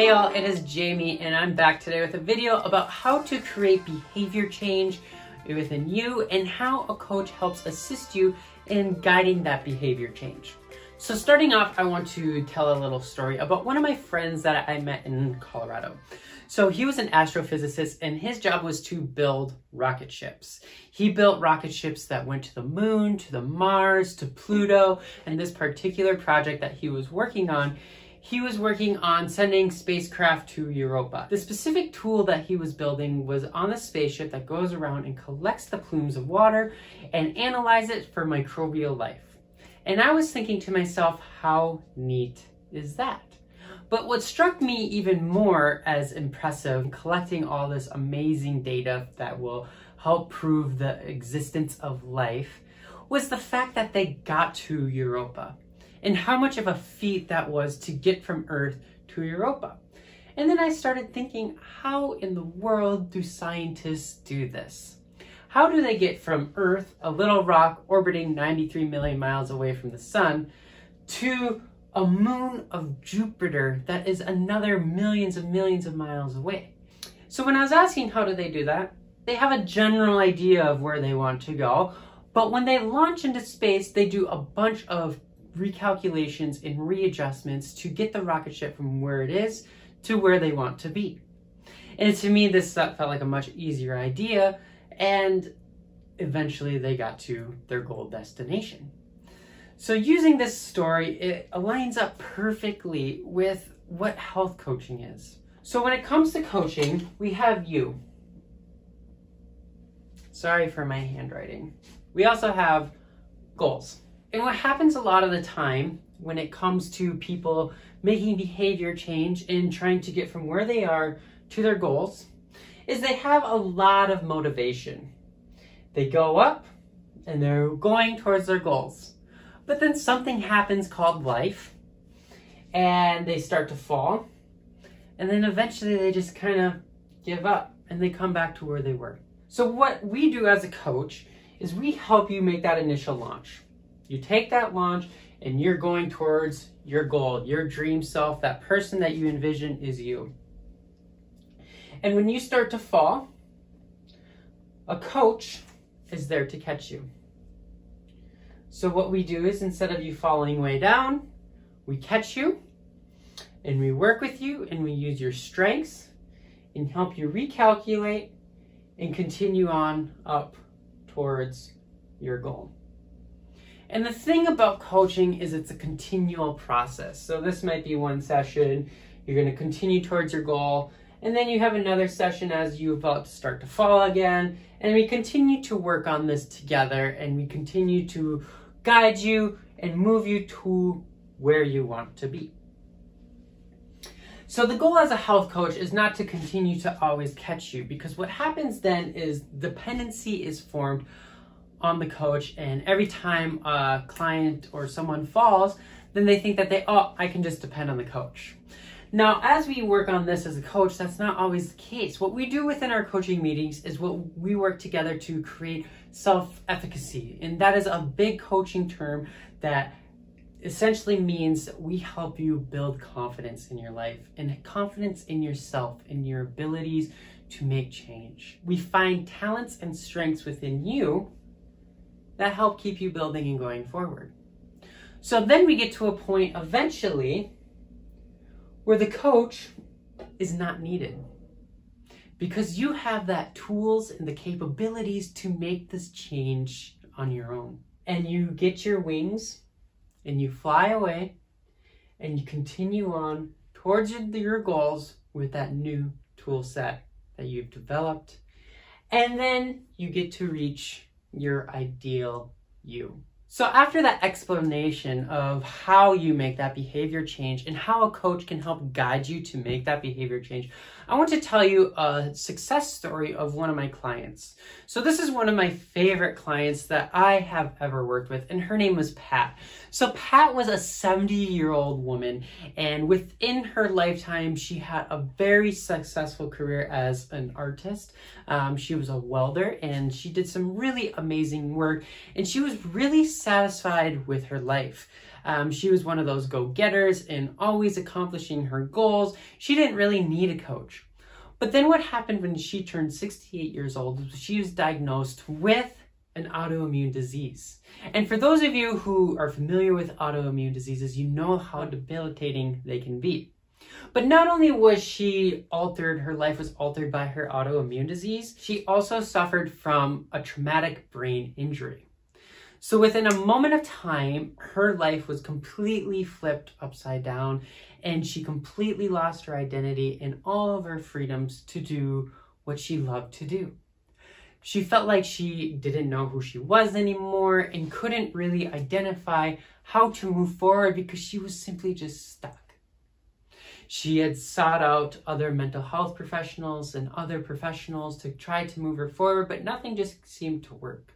Hey y'all, it is Jamie and I'm back today with a video about how to create behavior change within you and how a coach helps assist you in guiding that behavior change. So starting off, I want to tell a little story about one of my friends that I met in Colorado. So he was an astrophysicist and his job was to build rocket ships. He built rocket ships that went to the moon, to the Mars, to Pluto, and this particular project that he was working on sending spacecraft to Europa. The specific tool that he was building was on a spaceship that goes around and collects the plumes of water and analyzes it for microbial life. And I was thinking to myself, how neat is that? But what struck me even more as impressive, collecting all this amazing data that will help prove the existence of life, was the fact that they got to Europa and how much of a feat that was to get from Earth to Europa. And then I started thinking, how in the world do scientists do this? How do they get from Earth, a little rock orbiting 93 million miles away from the sun, to a moon of Jupiter that is another millions of miles away? So when I was asking how do they do that, they have a general idea of where they want to go, but when they launch into space, they do a bunch of recalculations and readjustments to get the rocket ship from where it is to where they want to be. And to me, this felt like a much easier idea, and eventually they got to their goal destination. So using this story, it aligns up perfectly with what health coaching is. So when it comes to coaching, we have you. Sorry for my handwriting. We also have goals. And what happens a lot of the time when it comes to people making behavior change and trying to get from where they are to their goals is they have a lot of motivation. They go up and they're going towards their goals. But then something happens called life and they start to fall. And then eventually they just kind of give up and they come back to where they were. So what we do as a coach is we help you make that initial launch. You take that launch and you're going towards your goal, your dream self, that person that you envision is you. And when you start to fall, a coach is there to catch you. So what we do is instead of you falling way down, we catch you and we work with you and we use your strengths and help you recalculate and continue on up towards your goal. And the thing about coaching is it's a continual process. So this might be one session, you're going to continue towards your goal, and then you have another session as you're about to start to fall again, and we continue to work on this together, and we continue to guide you and move you to where you want to be. So the goal as a health coach is not to continue to always catch you, because what happens then is dependency is formed on the coach, and every time a client or someone falls, then they think that I can just depend on the coach. Now, as we work on this as a coach, that's not always the case. What we do within our coaching meetings is we work together to create self-efficacy, and that is a big coaching term that essentially means we help you build confidence in your life and confidence in yourself and your abilities to make change. We find talents and strengths within you that help keep you building and going forward. So then we get to a point eventually where the coach is not needed because you have that tools and the capabilities to make this change on your own. And you get your wings and you fly away and you continue on towards your goals with that new tool set that you've developed. And then you get to reach your ideal you. So after that explanation of how you make that behavior change and how a coach can help guide you to make that behavior change, I want to tell you a success story of one of my clients. So this is one of my favorite clients that I have ever worked with, and her name was Pat. So Pat was a 70-year-old woman, and within her lifetime, she had a very successful career as an artist. She was a welder, and she did some really amazing work, and she was really satisfied with her life. She was one of those go-getters and always accomplishing her goals. She didn't really need a coach. But then what happened when she turned 68 years old? She was diagnosed with an autoimmune disease. And for those of you who are familiar with autoimmune diseases, you know how debilitating they can be. But not only was she altered, her life was altered by her autoimmune disease, she also suffered from a traumatic brain injury. So within a moment of time, her life was completely flipped upside down, and she completely lost her identity and all of her freedoms to do what she loved to do. She felt like she didn't know who she was anymore and couldn't really identify how to move forward because she was simply just stuck. She had sought out other mental health professionals and other professionals to try to move her forward, but nothing just seemed to work.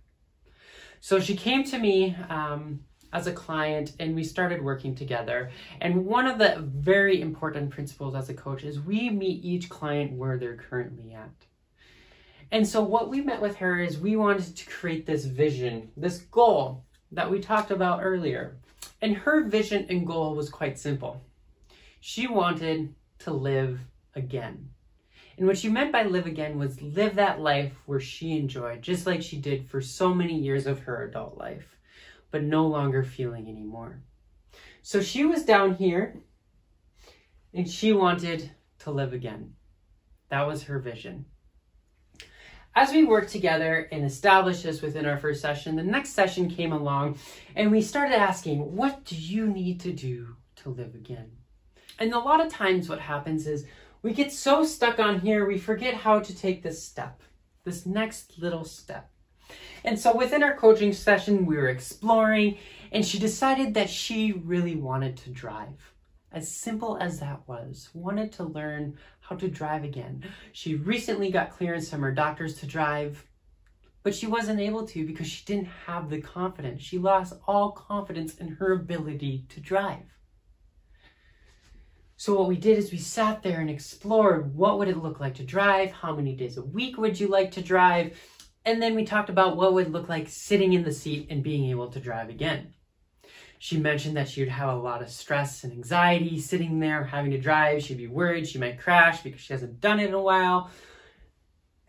So she came to me as a client, and we started working together. And one of the very important principles as a coach is we meet each client where they're currently at. And so what we met with her is we wanted to create this vision, this goal that we talked about earlier. And her vision and goal was quite simple. She wanted to live again. And what she meant by live again was live that life where she enjoyed, just like she did for so many years of her adult life, but no longer feeling anymore. So she was down here and she wanted to live again. That was her vision. As we worked together and established this within our first session, the next session came along and we started asking, what do you need to do to live again? And a lot of times what happens is we get so stuck on here, we forget how to take this step, this next little step. And so within our coaching session, we were exploring, and she decided that she really wanted to drive. As simple as that was, wanted to learn how to drive again. She recently got clearance from her doctors to drive, but she wasn't able to because she didn't have the confidence. She lost all confidence in her ability to drive. So what we did is we sat there and explored what would it look like to drive, how many days a week would you like to drive, and then we talked about what would it look like sitting in the seat and being able to drive again. She mentioned that she would have a lot of stress and anxiety sitting there having to drive. She'd be worried she might crash because she hasn't done it in a while.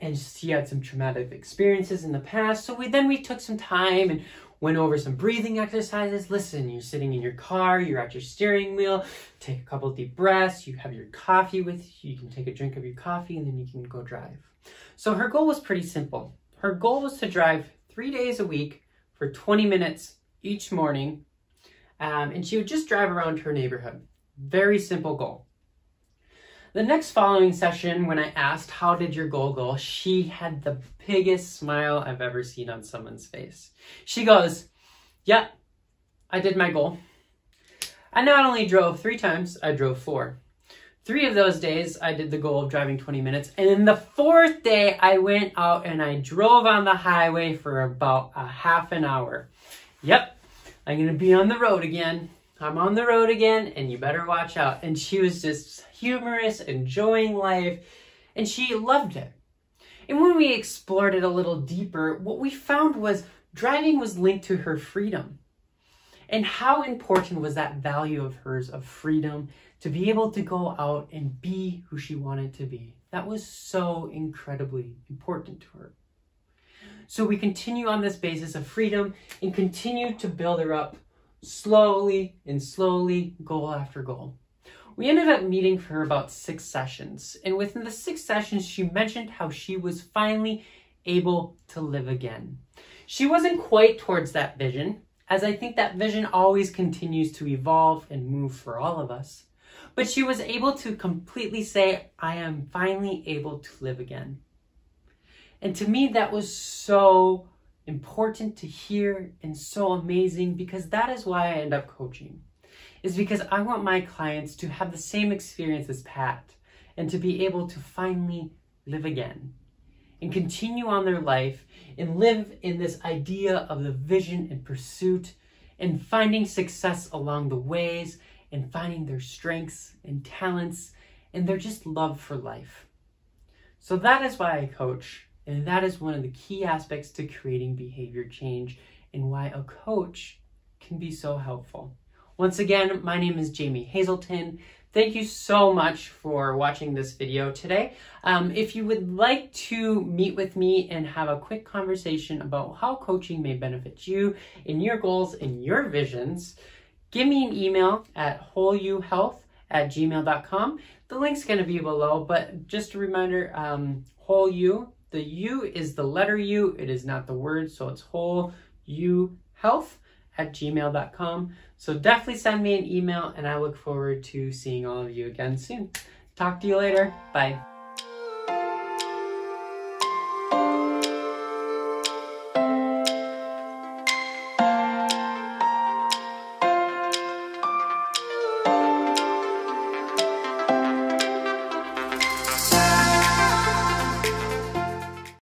And she had some traumatic experiences in the past. So we took some time and went over some breathing exercises. Listen, you're sitting in your car, you're at your steering wheel, take a couple deep breaths, you have your coffee with you, can take a drink of your coffee, and then you can go drive. So her goal was pretty simple. Her goal was to drive 3 days a week for 20 minutes each morning, and she would just drive around her neighborhood. Very simple goal. The next following session, when I asked, how did your goal go? She had the biggest smile I've ever seen on someone's face. She goes, yeah, I did my goal. I not only drove 3 times, I drove 4. 3 of those days, I did the goal of driving 20 minutes. And then the 4th day, I went out and I drove on the highway for about a half an hour. Yep, I'm going to be on the road again. I'm on the road again, and you better watch out. And she was just humorous, enjoying life, and she loved it. And when we explored it a little deeper, what we found was driving was linked to her freedom. And how important was that value of hers of freedom to be able to go out and be who she wanted to be? That was so incredibly important to her. So we continue on this basis of freedom and continue to build her up slowly and slowly, goal after goal. We ended up meeting for about 6 sessions. And within the 6 sessions, she mentioned how she was finally able to live again. She wasn't quite towards that vision, as I think that vision always continues to evolve and move for all of us. But she was able to completely say, I am finally able to live again. And to me, that was so important to hear and so amazing, because that is why I end up coaching. Is because I want my clients to have the same experience as Pat and to be able to finally live again and continue on their life and live in this idea of the vision and pursuit and finding success along the ways and finding their strengths and talents and their just love for life. So that is why I coach, and that is one of the key aspects to creating behavior change and why a coach can be so helpful. Once again, my name is Jamie Hazelton. Thank you so much for watching this video today. If you would like to meet with me and have a quick conversation about how coaching may benefit you in your goals and your visions, give me an email at wholeyouhealth@gmail.com. The link's going to be below, but just a reminder, whole you, the U is the letter U, it is not the word, so it's wholeyouhealth@gmail.com. So definitely send me an email, and I look forward to seeing all of you again soon. Talk to you later. Bye.